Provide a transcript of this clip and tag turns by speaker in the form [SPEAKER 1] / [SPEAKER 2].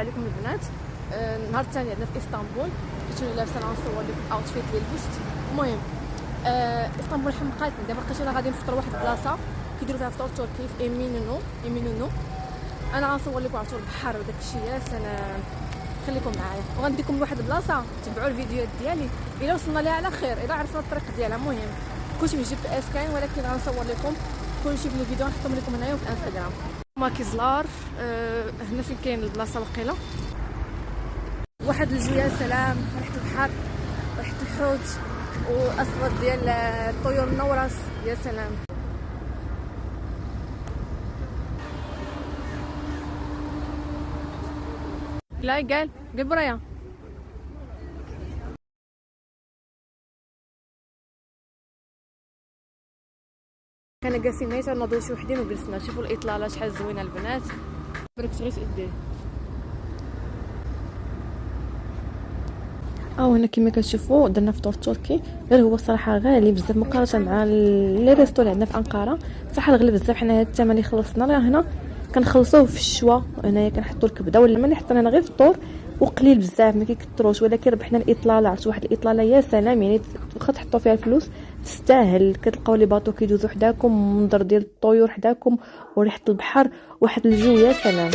[SPEAKER 1] عليكم البنات. النهار الثاني عندنا في اسطنبول. كنت لابسه نصور لكم الاوتفيت اللي لبست. المهم اسطنبول حمقاتني. دابا لقيت انا غادي نفطر واحد البلاصه كيديروا فيها فطور تركي في ايمينونو. انا غنصور لكم عطور البحر وداك الشيء. انا خليكم معايا وغنديكم لواحد البلاصه تبعوا الفيديوهات ديالي الا وصلنا ليها على خير، الا عرفنا الطريق ديالها. المهم كلشي بالجي بي اس كاين، ولكن غنصور لكم كلشي في الفيديو نحطهم لكم هنايا في الانستغرام. ماكيزلار هنا فين كاين البلاصه وقيله. واحد الجو يا سلام، ريحه البحر، ريحه الحوت واصوات ديال الطيور النورس يا سلام. لا قال برايا كان جالسين هنا تنوضوا شي وحدين وجلسنا. شوفوا الاطلاله شحال زوينه البنات. بركت غير تأديه. هنا كما كتشوفوا درنا فطور تركي، غير هو الصراحه غالي بزاف مقارنه مع لي ريستو اللي عندنا في انقره. صح الغلي بزاف. حنا هاد الثمن اللي خلصنا راه هنا كنخلصوه في الشوا. هنايا كنحطوا الكبده ولا ملي حطينا هنا غير فطور وقليل بزاف ما كيكثروش، ولكن ربحنا الاطلاله. عرفت واحد الاطلاله يا سلام، يعني واخا تحطوا فيها الفلوس تستاهل. كتلقاو لي باطو كيدوزو حداكم، منظر ديال الطيور حداكم وريحه البحر، واحد الجو يا سلام.